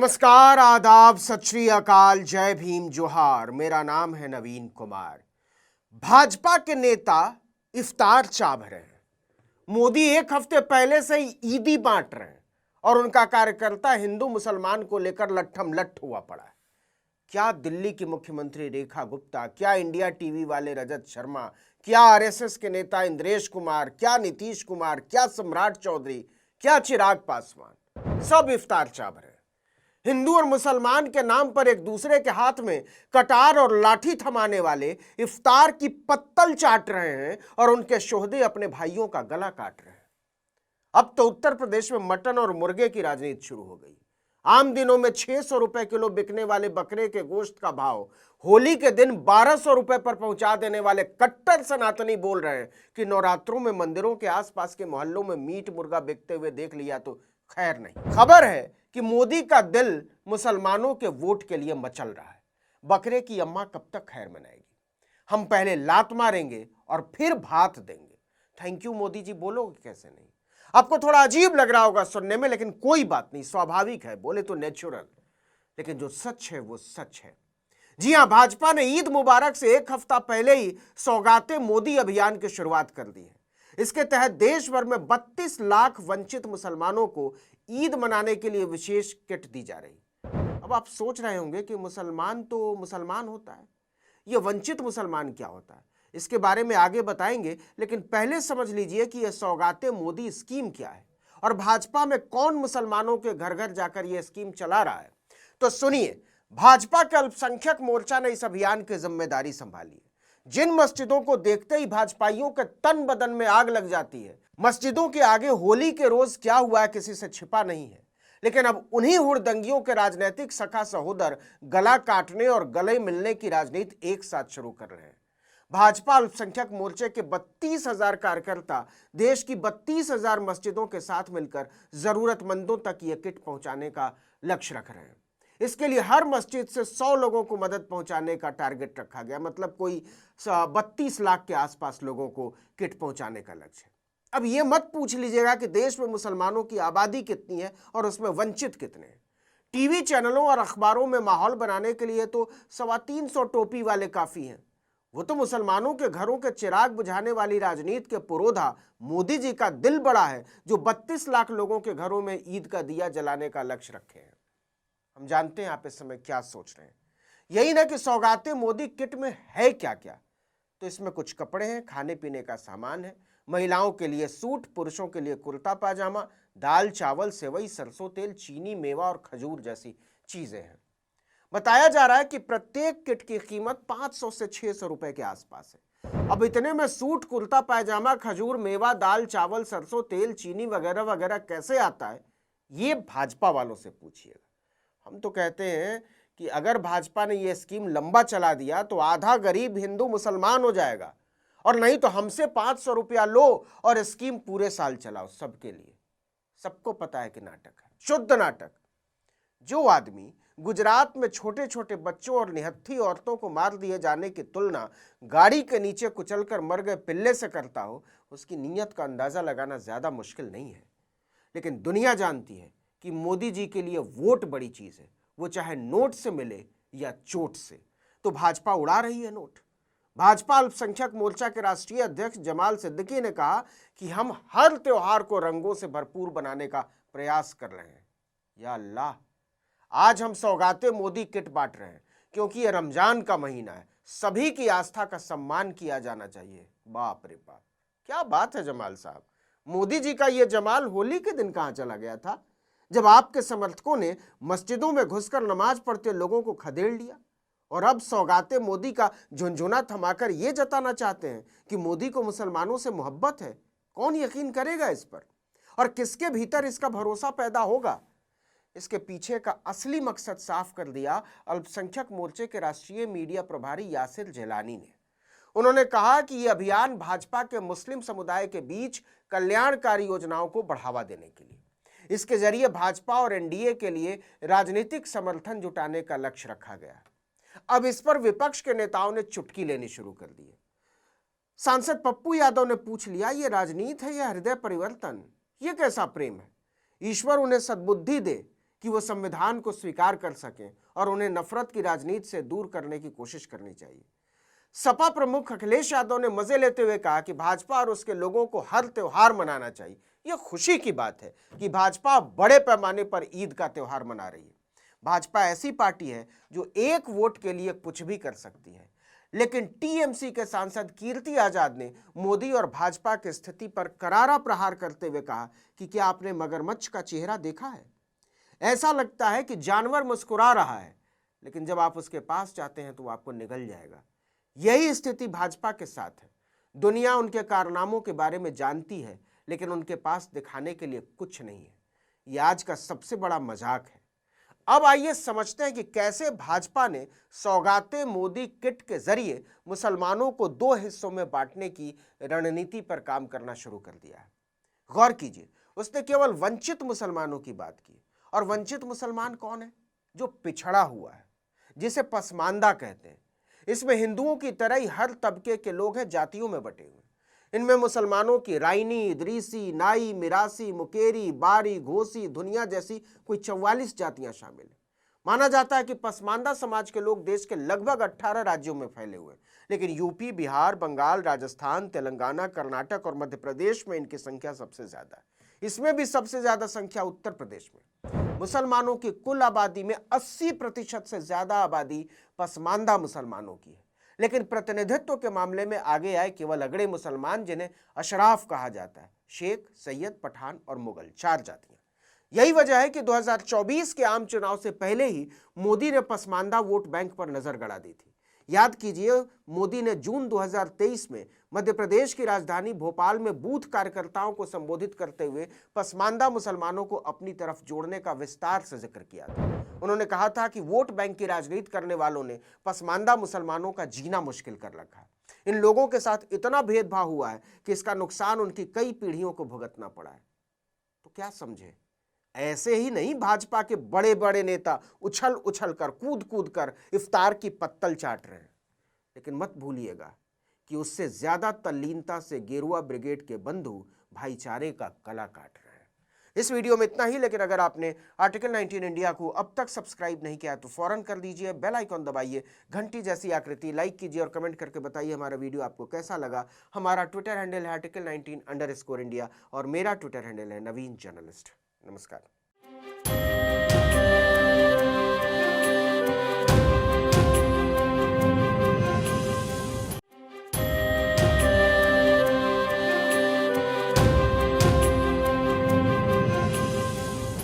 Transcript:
नमस्कार, आदाब, सत श्री अकाल, जय भीम, जोहार। मेरा नाम है नवीन कुमार। भाजपा के नेता इफ्तार चाव रहे हैं। मोदी एक हफ्ते पहले से ही ईदी बांट रहे हैं और उनका कार्यकर्ता हिंदू मुसलमान को लेकर लट्ठम लट्ठ हुआ पड़ा है। क्या दिल्ली की मुख्यमंत्री रेखा गुप्ता, क्या इंडिया टीवी वाले रजत शर्मा, क्या आरएसएस के नेता इंद्रेश कुमार, क्या नीतीश कुमार, क्या सम्राट चौधरी, क्या चिराग पासवान, सब इफ्तार चाव रहे हैं। हिंदू और मुसलमान के नाम पर एक दूसरे के हाथ में कटार और लाठी थमाने वाले इफ्तार की पत्तल चाट रहे हैं और उनके शोहदे अपने भाइयों का गला काट रहे हैं। अब तो उत्तर प्रदेश में मटन और मुर्गे की राजनीति शुरू हो गई। आम दिनों में 600 रुपए किलो बिकने वाले बकरे के गोश्त का भाव होली के दिन 1200 रुपए पर पहुंचा देने वाले कट्टर सनातनी बोल रहे हैं कि नवरात्रों में मंदिरों के आसपास के मोहल्लों में मीट मुर्गा बिकते हुए देख लिया तो खैर नहीं। खबर है कि मोदी का दिल मुसलमानों के वोट के लिए मचल रहा है। बकरे की अम्मा कब तक खैर मनाएगी? हम पहले लात मारेंगे और फिर भात देंगे। थैंक यू मोदी जी बोलोगे कैसे नहीं? आपको थोड़ा अजीब लग रहा होगा सुनने में, लेकिन कोई बात नहीं, स्वाभाविक है, बोले तो नेचुरल। लेकिन जो सच है वो सच है। जी हां, भाजपा ने ईद मुबारक से एक हफ्ता पहले ही सौगाते मोदी अभियान की शुरुआत कर दी है। इसके तहत देश भर में 32 लाख वंचित मुसलमानों को ईद मनाने के लिए विशेष किट दी जा रही। अब आप सोच रहे होंगे कि मुसलमान तो मुसलमान होता है, यह वंचित मुसलमान क्या होता है? इसके बारे में आगे बताएंगे, लेकिन पहले समझ लीजिए कि यह सौगाते मोदी स्कीम क्या है और भाजपा में कौन मुसलमानों के घर घर जाकर यह स्कीम चला रहा है। तो सुनिए, भाजपा के अल्पसंख्यक मोर्चा ने इस अभियान की जिम्मेदारी संभाली है। जिन मस्जिदों को देखते ही भाजपाइयों के तन बदन में आग लग जाती है, मस्जिदों के आगे होली के रोज क्या हुआ है किसी से छिपा नहीं है। लेकिन अब उन्हीं हुड़दंगियों के राजनीतिक सखा सहोदर गला काटने और गले मिलने की राजनीति एक साथ शुरू कर रहे हैं। भाजपा अल्पसंख्यक मोर्चे के 32,000 कार्यकर्ता देश की 32,000 मस्जिदों के साथ मिलकर जरूरतमंदों तक ये किट पहुंचाने का लक्ष्य रख रहे हैं। इसके लिए हर मस्जिद से 100 लोगों को मदद पहुंचाने का टारगेट रखा गया, मतलब कोई 32 लाख के आसपास लोगों को किट पहुंचाने का लक्ष्य है। अब ये मत पूछ लीजिएगा कि देश में मुसलमानों की आबादी कितनी है और उसमें वंचित कितने हैं। टीवी चैनलों और अखबारों में माहौल बनाने के लिए तो 325 टोपी वाले काफी हैं। वो तो मुसलमानों के घरों के चिराग बुझाने वाली राजनीति के पुरोधा मोदी जी का दिल बड़ा है, जो 32 लाख लोगों के घरों में ईद का दिया जलाने का लक्ष्य रखे हैं। हम जानते हैं आप इस समय क्या सोच रहे हैं। यही ना कि सौगाते मोदी किट में है क्या क्या? तो इसमें कुछ कपड़े हैं, खाने पीने का सामान है, महिलाओं के लिए सूट, पुरुषों के लिए कुर्ता पाजामा, दाल चावल, सेवई, सरसों तेल, चीनी, मेवा और खजूर जैसी चीजें हैं। बताया जा रहा है कि प्रत्येक किट की कीमत 500 से 600 रुपए के आसपास है। अब इतने में सूट, कुर्ता पायजामा, खजूर, मेवा, दाल चावल, सरसों तेल, चीनी वगैरह वगैरह कैसे आता है, ये भाजपा वालों से पूछिएगा। हम तो कहते हैं कि अगर भाजपा ने यह स्कीम लंबा चला दिया तो आधा गरीब हिंदू मुसलमान हो जाएगा, और नहीं तो हमसे 500 रुपया लो और स्कीम पूरे साल चलाओ सबके लिए। सबको पता है कि नाटक है, शुद्ध नाटक। जो आदमी गुजरात में छोटे छोटे बच्चों और निहत्थी औरतों को मार दिए जाने की तुलना गाड़ी के नीचे कुचलकर मर गए पिल्ले से करता हो, उसकी नीयत का अंदाजा लगाना ज्यादा मुश्किल नहीं है। लेकिन दुनिया जानती है कि मोदी जी के लिए वोट बड़ी चीज है, वो चाहे नोट से मिले या चोट से। तो भाजपा उड़ा रही है नोट। भाजपा अल्पसंख्यक मोर्चा के राष्ट्रीय अध्यक्ष जमाल सिद्दीकी ने कहा कि हम हर त्योहार को रंगों से भरपूर बनाने का प्रयास कर रहे हैं। या अल्लाह, आज हम सौगाते मोदी किट बांट रहे हैं क्योंकि यह रमजान का महीना है, सभी की आस्था का सम्मान किया जाना चाहिए। बाप रे बाप, क्या बात है जमाल साहब। मोदी जी का यह जमाल होली के दिन कहां चला गया था, जब आपके समर्थकों ने मस्जिदों में घुसकर नमाज पढ़ते लोगों को खदेड़ लिया, और अब सौगाते मोदी का झुनझुना थमाकर यह जताना चाहते हैं कि मोदी को मुसलमानों से मोहब्बत है। कौन यकीन करेगा इस पर, और किसके भीतर इसका भरोसा पैदा होगा? इसके पीछे का असली मकसद साफ कर दिया अल्पसंख्यक मोर्चे के राष्ट्रीय मीडिया प्रभारी यासिर जिलानी ने। उन्होंने कहा कि यह अभियान भाजपा के मुस्लिम समुदाय के बीच कल्याणकारी योजनाओं को बढ़ावा देने के लिए, इसके जरिए भाजपा और एनडीए के लिए राजनीतिक समर्थन जुटाने का लक्ष्य रखा गया। अब इस पर विपक्ष के नेताओं ने चुटकी लेनी शुरू कर दी है। सांसद पप्पू यादव ने पूछ लिया, यह राजनीति है या हृदय परिवर्तन? यह कैसा प्रेम है? ईश्वर उन्हें सद्बुद्धि दे कि वो संविधान को स्वीकार कर सकें और उन्हें नफरत की राजनीति से दूर करने की कोशिश करनी चाहिए। सपा प्रमुख अखिलेश यादव ने मजे लेते हुए कहा कि भाजपा और उसके लोगों को हर त्योहार मनाना चाहिए। यह खुशी की बात है कि भाजपा बड़े पैमाने पर ईद का त्योहार मना रही है। भाजपा ऐसी पार्टी है जो एक वोट के लिए कुछ भी कर सकती है। लेकिन टीएमसी के सांसद कीर्ति आजाद ने मोदी और भाजपा की स्थिति पर करारा प्रहार करते हुए कहा कि क्या आपने मगरमच्छ का चेहरा देखा है? ऐसा लगता है कि जानवर मुस्कुरा रहा है, लेकिन जब आप उसके पास जाते हैं तो आपको निगल जाएगा। यही स्थिति भाजपा के साथ है। दुनिया उनके कारनामों के बारे में जानती है, लेकिन उनके पास दिखाने के लिए कुछ नहीं है। यह आज का सबसे बड़ा मजाक है। अब आइए समझते हैं कि कैसे भाजपा ने सौगाते मोदी किट के जरिए मुसलमानों को दो हिस्सों में बांटने की रणनीति पर काम करना शुरू कर दिया है। गौर कीजिए, उसने केवल वंचित मुसलमानों की बात की। और वंचित मुसलमान कौन है? जो पिछड़ा हुआ है, जिसे पसमानदा कहते हैं। इसमें हिंदुओं की तरह ही हर तबके के लोग हैं, जातियों में बटे हुए। इनमें मुसलमानों की राइनी, इदरीसी, नाई, मिरासी, मुकेरी, बारी, घोसी, धुनिया जैसी कोई 44 जातियां शामिल हैं। माना जाता है कि पसमानदा समाज के लोग देश के लगभग 18 राज्यों में फैले हुए हैं, लेकिन यूपी, बिहार, बंगाल, राजस्थान, तेलंगाना, कर्नाटक और मध्य प्रदेश में इनकी संख्या सबसे ज्यादा है। इसमें भी सबसे ज्यादा संख्या उत्तर प्रदेश में। मुसलमानों की कुल आबादी में 80% से ज्यादा आबादी पसमानदा मुसलमानों की है। लेकिन प्रतिनिधित्व के मामले में आगे आए केवल अगड़े मुसलमान, जिन्हें अशराफ कहा जाता है। शेख, सैयद, पठान और मुगल, 4 जातियां। यही वजह है कि 2024 के आम चुनाव से पहले ही मोदी ने पसमानदा वोट बैंक पर नजर गड़ा दी थी। याद कीजिए, मोदी ने जून 2023 में मध्य प्रदेश की राजधानी भोपाल में बूथ कार्यकर्ताओं को संबोधित करते हुए पसमानदा मुसलमानों को अपनी तरफ जोड़ने का विस्तार से जिक्र किया था। उन्होंने कहा था कि वोट बैंक की राजनीति करने वालों ने पसमानदा मुसलमानों का जीना मुश्किल कर रखा है। इन लोगों के साथ इतना भेदभाव हुआ है कि इसका नुकसान उनकी कई पीढ़ियों को भुगतना पड़ा है। तो क्या समझे, ऐसे ही नहीं भाजपा के बड़े बड़े नेता उछल उछल कर, कूद कूद कर इफ्तार की पत्तल चाट रहे हैं। लेकिन मत भूलिएगा कि उससे ज्यादा तल्लीनता से गेरुआ ब्रिगेड के बंधु भाईचारे का गला काट रहे हैं। इस वीडियो में इतना ही, लेकिन अगर आपने आर्टिकल 19 इंडिया को अब तक सब्सक्राइब नहीं किया तो फौरन कर दीजिए, बेल आइकॉन दबाइए, घंटी जैसी आकृति लाइक कीजिए और कमेंट करके बताइए हमारा वीडियो आपको कैसा लगा। हमारा ट्विटर हैंडल है article19_India और मेरा ट्विटर हैंडल है नवीन जर्नलिस्ट। नमस्कार।